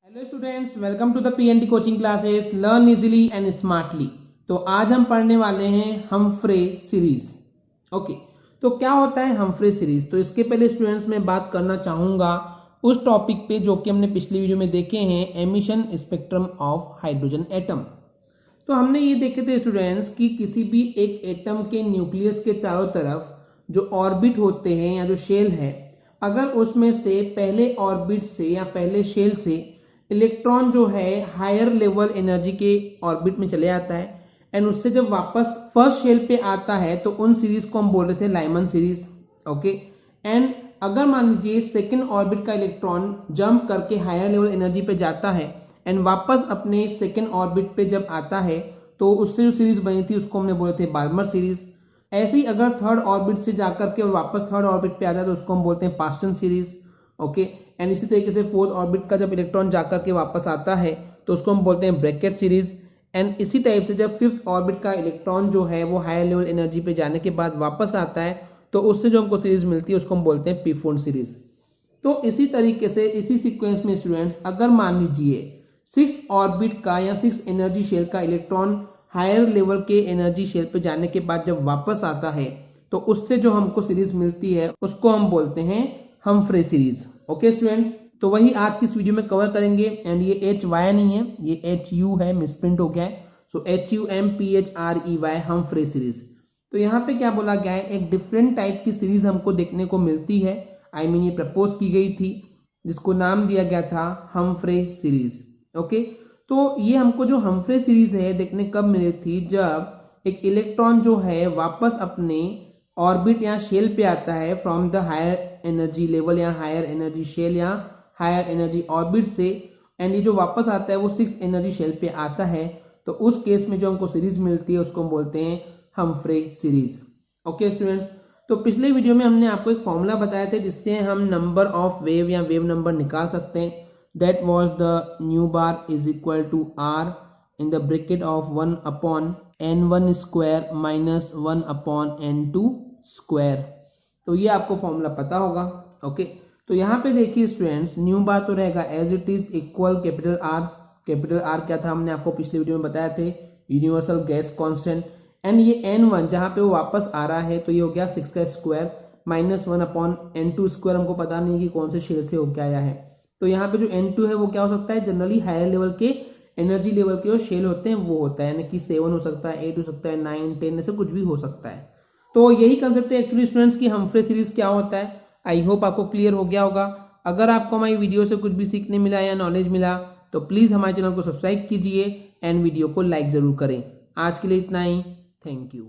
Hello students, welcome to the PNT coaching classes learn easily and smartly. तो आज हम पढ़ने वाले हैं हम्फ्रे सीरीज। ओके, तो क्या होता है हम्फ्रे सीरीज? तो इसके पहले स्टूडेंट्स मैं बात करना चाहूंगा उस टॉपिक पे जो कि हमने पिछली वीडियो में देखे हैं, emission spectrum of hydrogen atom. तो हमने ये देखे थे स्टूडेंट्स कि किसी भी एक एटम के न्यूक्लियस के चारों तरफ जो ऑर्बिट होते हैं या जो शेल है, अगर उसमें से पहले ऑर्बिट से या पहले शेल से इलेक्ट्रॉन जो है हायर लेवल एनर्जी के ऑर्बिट में चले आता है एंड उससे जब वापस फर्स्ट शेल पे आता है तो उन सीरीज को हम बोल रहे थे लाइमन सीरीज। ओके, एंड अगर मान लीजिए सेकेंड ऑर्बिट का इलेक्ट्रॉन जंप करके हायर लेवल एनर्जी पे जाता है एंड वापस अपने सेकेंड ऑर्बिट पे जब आता है तो उससे जो सीरीज बनी थी उसको हमने बोले थे बार्मर सीरीज। ऐसे ही अगर थर्ड ऑर्बिट से जाकर के और वापस थर्ड ऑर्बिट पे आता है तो उसको हम बोलते हैं पास्टन सीरीज। ओके, एंड इसी तरीके से फोर्थ ऑर्बिट का जब इलेक्ट्रॉन जाकर के वापस आता है तो उसको हम बोलते हैं ब्रैकेट सीरीज। एंड इसी टाइप से जब फिफ्थ ऑर्बिट का इलेक्ट्रॉन जो है वो हायर लेवल एनर्जी पे जाने के बाद वापस आता है तो उससे जो हमको सीरीज मिलती है उसको हम बोलते हैं पीफोन सीरीज। तो इसी तरीके से इसी सीक्वेंस में स्टूडेंट्स अगर मान लीजिए सिक्स ऑर्बिट का या सिक्स एनर्जी शेल का इलेक्ट्रॉन हायर लेवल के एनर्जी शेल पे जाने के बाद जब वापस आता है तो उससे जो हमको सीरीज मिलती है उसको हम बोलते हैं हम्फ्रे सीरीज। ओके स्टूडेंट्स, तो वही आज की इस वीडियो में कवर करेंगे। एंड ये एच वाई नहीं है, ये एच यू है, मिसप्रिंट हो गया है। सो HUMPHREY हम्फ्रे सीरीज। तो यहाँ पे क्या बोला गया है, एक डिफरेंट टाइप की सीरीज हमको देखने को मिलती है। आई मीन ये प्रपोज की गई थी जिसको नाम दिया गया था हम्फ्रे सीरीज। ओके, तो ये हमको जो हम्फ्रे सीरीज है देखने कब मिली थी, जब एक इलेक्ट्रॉन जो है वापस अपने ऑर्बिट या शेल पे आता है from the higher energy level या हायर एनर्जी शेल या हायर एनर्जी ऑर्बिट से, एंड ये जो वापस आता है वो सिक्स एनर्जी शेल पे आता है तो उस केस में जो हमको सीरीज मिलती है उसको हम बोलते हैं हम्फ्रे सीरीज। ओके स्टूडेंट्स, तो पिछले वीडियो में हमने आपको एक फॉर्मूला बताया था जिससे हम नंबर ऑफ वेव या वेव नंबर निकाल सकते हैं। That was the nu bar is equal to R in the bracket of 1/n1 square minus 1/n2 square. तो ये आपको फॉर्मूला पता होगा। ओके, तो यहाँ पे देखिए स्टूडेंट्स, न्यू बार तो रहेगा as it is equal capital R. Capital R क्या था हमने आपको पिछले वीडियो में बताया थे, यूनिवर्सल गैस कांस्टेंट। एंड ये n1 जहाँ पे वो वापस आ रहा है तो ये हो गया 6 का स्क्वायर माइनस 1/n2 स्क्वायर। हमको पता नहीं है कि कौन से शेल से हो के आया है। तो यहाँ पे जो n2 है वो क्या हो सकता है, जनरली हायर लेवल के एनर्जी लेवल के जो शेल होते हैं वो होता है, यानी कि 7 हो सकता है, 8 हो सकता है, 9 10 ऐसे कुछ भी हो सकता है। तो यही कंसेप्ट है एक्चुअली स्टूडेंट्स की हम्फ्रे सीरीज क्या होता है। आई होप आपको क्लियर हो गया होगा। अगर आपको हमारी वीडियो से कुछ भी सीखने मिला या नॉलेज मिला तो प्लीज़ हमारे चैनल को सब्सक्राइब कीजिए एंड वीडियो को लाइक ज़रूर करें। आज के लिए इतना ही, थैंक यू।